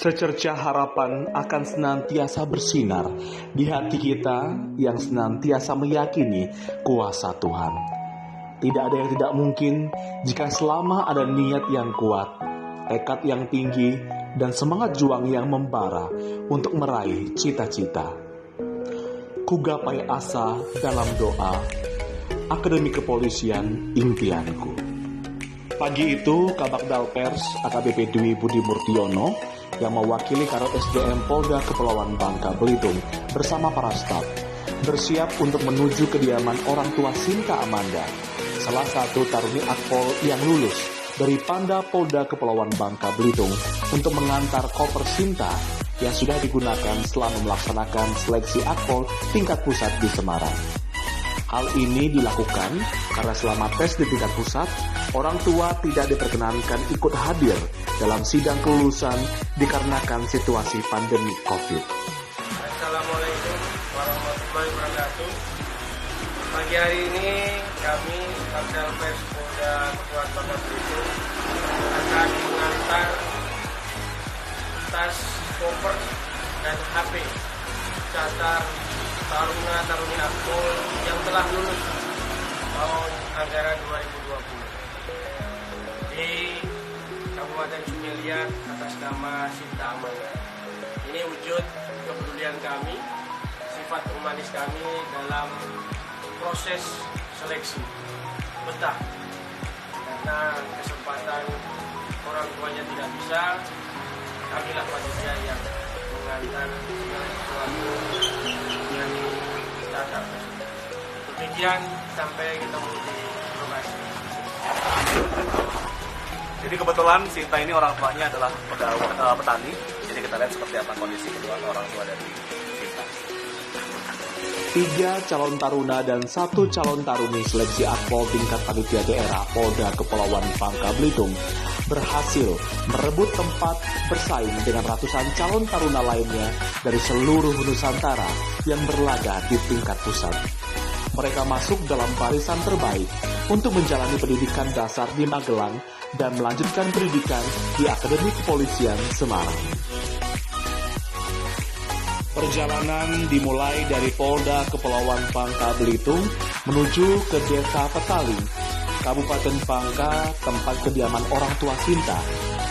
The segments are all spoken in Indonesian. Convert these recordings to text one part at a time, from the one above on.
Secercah harapan akan senantiasa bersinar di hati kita yang senantiasa meyakini kuasa Tuhan. Tidak ada yang tidak mungkin jika selama ada niat yang kuat, tekad yang tinggi, dan semangat juang yang membara untuk meraih cita-cita. Kugapai asa dalam doa, Akademi Kepolisian impianku. Pagi itu, Kabak Dalpers AKBP Dwi Budi Murtiono yang mewakili Karo SDM Polda Kepulauan Bangka Belitung bersama para staf bersiap untuk menuju kediaman orang tua Sinta Amanda, salah satu taruni Akpol yang lulus dari Panda Polda Kepulauan Bangka Belitung untuk mengantar koper Sinta yang sudah digunakan selama melaksanakan seleksi Akpol tingkat pusat di Semarang. Hal ini dilakukan karena selama tes di tingkat pusat, orang tua tidak diperkenankan ikut hadir dalam sidang kelulusan dikarenakan situasi pandemi COVID. Assalamualaikum warahmatullahi wabarakatuh. Pagi hari ini kami Dalpers Polda Kepulauan Bangka Belitung akan mengantar tas, koper, dan HP catar taruna-taruni Akpol yang telah lulus tahun anggaran 2020 di Kabupaten Sumeliat atas nama Sinta Amanda. Ini wujud kepedulian kami, sifat humanis kami dalam proses seleksi. Betah karena kesempatan orang tuanya tidak bisa, kamilah panitia yang mengantar segala sesuatu yang dicatat. Demikian, sampai ketemu di lokasi. Jadi kebetulan Sinta ini orang tuanya adalah petani. Jadi kita lihat seperti apa kondisi kedua orang tua dari Sinta. 3 calon taruna dan 1 calon taruni seleksi Akpol tingkat panitia daerah Polda Kepulauan Bangka Belitung berhasil merebut tempat bersaing dengan ratusan calon taruna lainnya dari seluruh Nusantara yang berlaga di tingkat pusat. Mereka masuk dalam barisan terbaik untuk menjalani pendidikan dasar di Magelang dan melanjutkan pendidikan di Akademi Kepolisian Semarang. Perjalanan dimulai dari Polda Kepulauan Bangka Belitung menuju ke Desa Petaling, Kabupaten Bangka, tempat kediaman orang tua Sinta,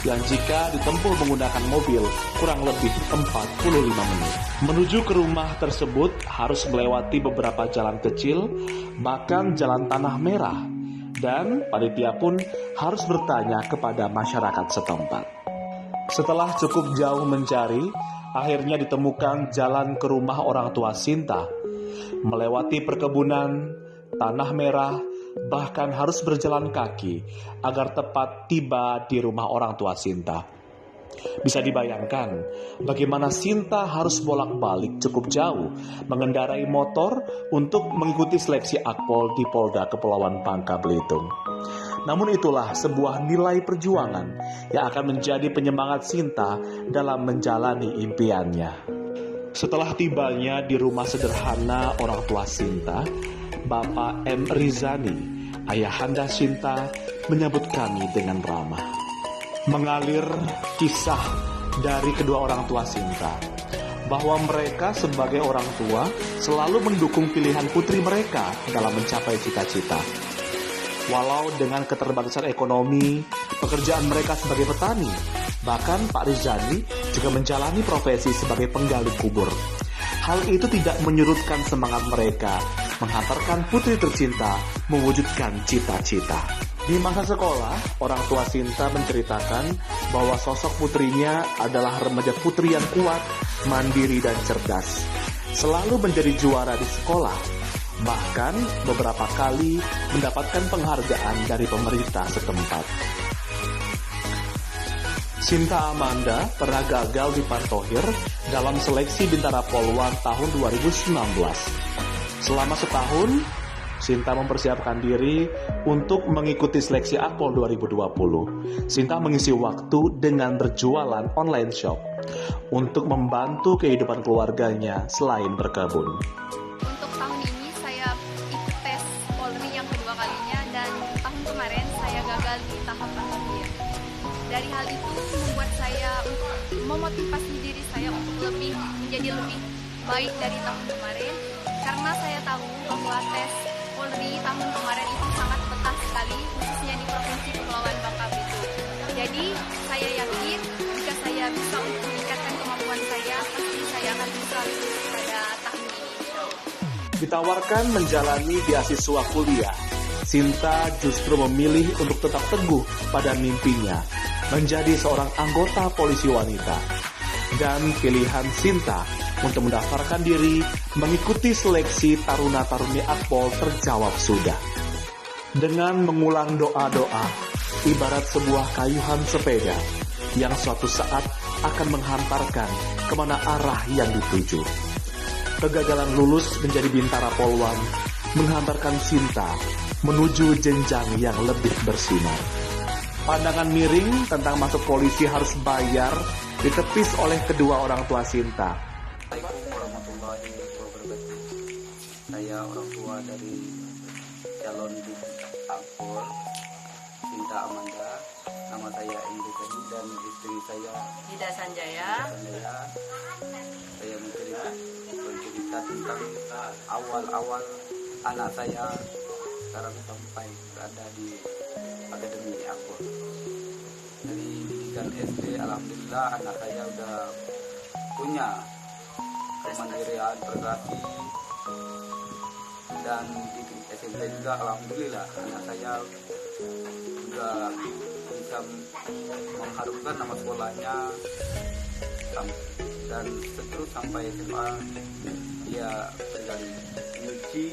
yang jika ditempuh menggunakan mobil kurang lebih 45 menit. Menuju ke rumah tersebut harus melewati beberapa jalan kecil, bahkan jalan tanah merah, dan panitia pun harus bertanya kepada masyarakat setempat. Setelah cukup jauh mencari, akhirnya ditemukan jalan ke rumah orang tua Sinta. Melewati perkebunan, tanah merah, bahkan harus berjalan kaki agar tepat tiba di rumah orang tua Sinta. Bisa dibayangkan bagaimana Sinta harus bolak-balik cukup jauh mengendarai motor untuk mengikuti seleksi Akpol di Polda Kepulauan Bangka Belitung. Namun itulah sebuah nilai perjuangan yang akan menjadi penyemangat Sinta dalam menjalani impiannya. Setelah tibanya di rumah sederhana orang tua Sinta, Bapak M. Rizani, ayahanda Sinta, menyambut kami dengan ramah. Mengalir kisah dari kedua orang tua Sinta, bahwa mereka sebagai orang tua selalu mendukung pilihan putri mereka dalam mencapai cita-cita. Walau dengan keterbatasan ekonomi, pekerjaan mereka sebagai petani, bahkan Pak Rizani juga menjalani profesi sebagai penggali kubur. Hal itu tidak menyurutkan semangat mereka menghantarkan putri tercinta mewujudkan cita-cita. Di masa sekolah, orang tua Sinta menceritakan bahwa sosok putrinya adalah remaja putri yang kuat, mandiri dan cerdas. Selalu menjadi juara di sekolah, bahkan beberapa kali mendapatkan penghargaan dari pemerintah setempat. Sinta Amanda pernah gagal di Pantohir dalam seleksi Bintara Polwan tahun 2019. Selama setahun, Sinta mempersiapkan diri untuk mengikuti seleksi Akpol 2020. Sinta mengisi waktu dengan berjualan online shop untuk membantu kehidupan keluarganya selain berkebun. Untuk tahun ini saya ikut tes Polri yang kedua kalinya dan tahun kemarin saya gagal di tahap akhir. Dari hal itu membuat saya untuk memotivasi diri saya untuk menjadi lebih baik dari tahun kemarin, karena saya tahu bahwa tes Polri tahun kemarin itu sangat ketat sekali, khususnya di Provinsi Kepulauan Bangka Belitung. Jadi saya yakin jika saya bisa untuk meningkatkan kemampuan saya, pasti saya akan bisa lulus pada tahun ini. Ditawarkan menjalani beasiswa kuliah, Sinta justru memilih untuk tetap teguh pada mimpinya menjadi seorang anggota polisi wanita. Dan pilihan Sinta untuk mendaftarkan diri mengikuti seleksi taruna-taruni Akpol terjawab sudah. Dengan mengulang doa-doa, ibarat sebuah kayuhan sepeda yang suatu saat akan menghantarkan kemana arah yang dituju. Kegagalan lulus menjadi Bintara Polwan menghantarkan Sinta menuju jenjang yang lebih bersinar. Pandangan miring tentang masuk polisi harus bayar ditepis oleh kedua orang tua Sinta. Assalamualaikum warahmatullahi wabarakatuh. Saya orang tua dari calon di Akpol, Sinta Amanda. Nama saya Endri dan istri saya Ida Sanjaya. Saya bercerita tentang awal-awal anak saya sekarang sampai berada di Akademi Akpol. Dari pendidikan SD, alhamdulillah anak saya sudah punya kemandirian berkreasi, dan di SMP juga alhamdulillah anak saya juga bisa mengharumkan nama sekolahnya, dan seterus sampai SMA dia berkali nyuci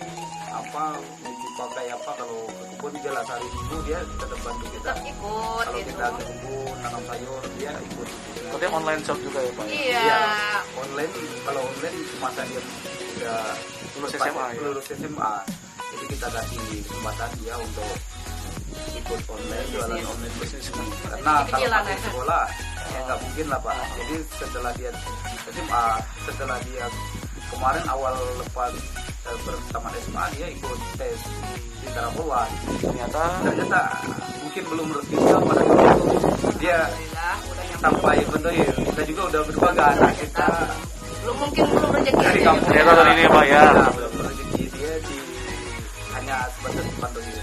pakai apa, kalau ke kebun di Jalan Sari Minggu dia tetap bantu kita. Ikut Kalau gitu. kita ke kebun nanam sayur dia ikut. Katanya online shop juga ya Pak? Iya. Ya, online, kalau online masa dia udah Lulus SMA ya? lulus SMA, jadi kita kasih kesempatan dia untuk ikut online, jualan online bisnis. Karena kalau Kecilan, masih ya. sekolah ya nggak mungkin lah Pak. Jadi setelah dia SMA, setelah dia kemarin awal lepas bertaman SMA, dia ikut tes di Bintara Polwan. Ternyata mungkin belum rezekinya pada itu dia Alhamdulillah udah nyampe. sampai bentuk kita juga udah berbagi anak kita Belum rezeki dari aja. kampung Ya, tahun ini, Pak, ya. belum rezeki dia di hanya sebatas bantu dia.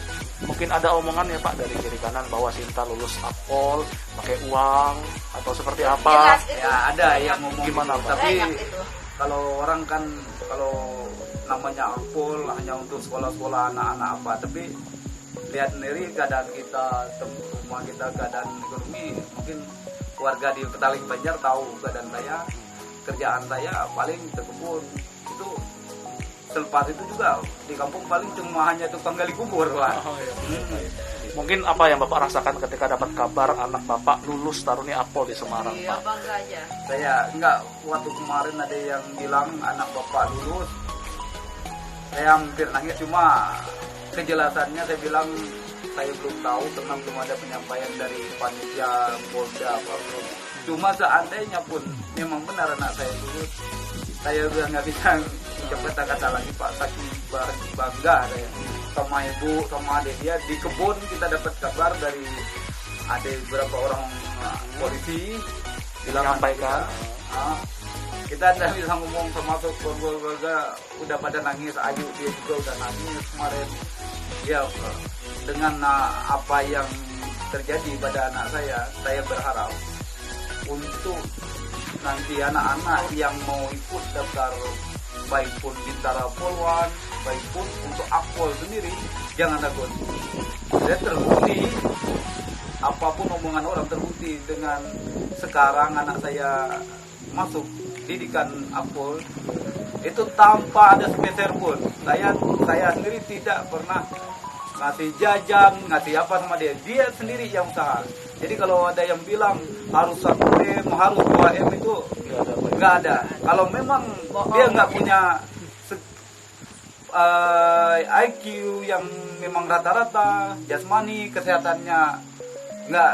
Mungkin ada omongan ya Pak dari kiri kanan bahwa Sinta lulus Akpol pakai uang atau seperti apa? Jelas itu. Ya ada yang ngomong Gimana, gitu. Pak? Tapi Banyak itu. kalau orang kan kalau namanya Akpol hanya untuk sekolah-sekolah anak-anak apa, tapi lihat sendiri keadaan kita, rumah kita, keadaan ekonomi, mungkin keluarga di Petaling Banjar tahu keadaan saya, kerjaan saya paling terkebun. Itu selepas itu juga di kampung paling cuma hanya tukang gali kubur lah. Mungkin apa yang Bapak rasakan ketika dapat kabar anak Bapak lulus taruni Akpol di Semarang Iya, Pak? bangga aja. Saya enggak, waktu kemarin ada yang bilang anak bapak lulus, saya hampir nangis, cuma kejelasannya saya bilang saya belum tahu karena belum ada penyampaian dari panitia Polda Pak. Cuma seandainya pun memang benar anak saya lulus, saya udah nggak bisa mengucapkan kata-kata lagi Pak, saking bangga saya sama ibu sama adik dia. Di kebun kita dapat kabar dari ada beberapa orang polisi bilang Menyampaikan. kita tidak bisa ngomong termasuk keluarga udah pada nangis. Ayu dia juga udah nangis kemarin ya, dengan apa yang terjadi pada anak saya berharap untuk nanti anak-anak yang mau ikut daftar, baik pun Bintara Polwan, baik pun untuk Akpol sendiri, jangan takut. Saya terbukti, apapun omongan orang terbukti dengan sekarang anak saya masuk didikan Akpol itu tanpa ada sepeser pun. Saya sendiri tidak pernah ngasih jajan, ngasih apa sama dia. Dia sendiri yang usaha. Jadi kalau ada yang bilang harus 1M, harus 2M itu nggak ada. Kalau memang dia nggak punya IQ yang memang rata-rata, jasmani, kesehatannya nggak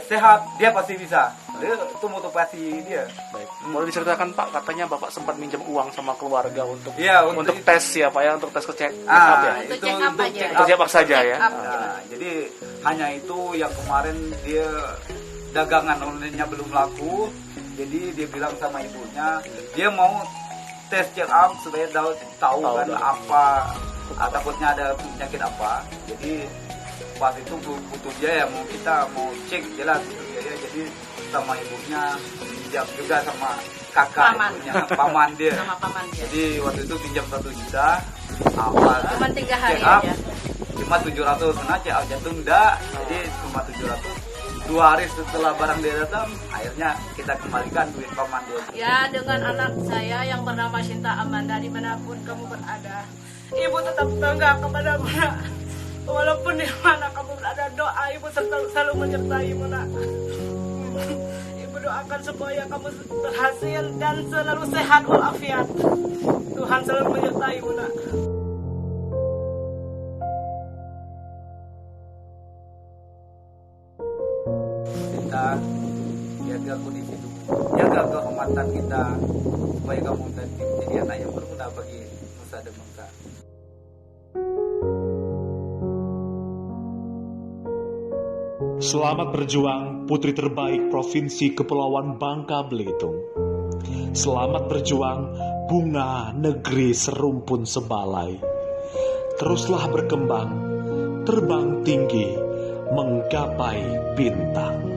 sehat, dia pasti bisa. Itu motivasi dia. Baik. Boleh diceritakan Pak, katanya Bapak sempat minjem uang sama keluarga untuk Ya, untuk tes ya Pak ya, untuk tes check up ya. Untuk check up aja. Untuk check up saja ya. Check up. Nah, jadi hanya itu yang kemarin dia dagangan online-nya belum laku, Jadi dia bilang sama ibunya, dia mau tes check up supaya tahu kan apa, takutnya ada penyakit apa. Jadi pas itu butuh biaya, kita mau cek jelas butuh biaya. Jadi sama ibunya pinjam juga sama kakak ibunya, paman dia. Sama paman dia. Jadi waktu itu pinjam 1 juta. Apa? Cuma 3 hari check up, aja. Cuma 700 kena check up jantung enggak. Jadi cuma 700. 2 hari setelah barang dia datang, akhirnya kita kembalikan duit paman dia. Ya, dengan anak saya yang bernama Sinta Amanda, dimanapun kamu berada, ibu tetap bangga kepadamu, nak. Walaupun di mana kamu berada, doa ibu selalu menyertai-mu, nak. Ibu doakan supaya kamu berhasil dan selalu sehat walafiat. Tuhan selalu menyertai-mu, nak. Kita jaga kondisi tubuh, jaga kehormatan kita supaya kamu nanti menjadi anak yang berguna bagi nusa dan bangsa. Selamat berjuang putri terbaik Provinsi Kepulauan Bangka Belitung. Selamat berjuang bunga negeri serumpun sebalai. Teruslah berkembang, terbang tinggi, menggapai bintang.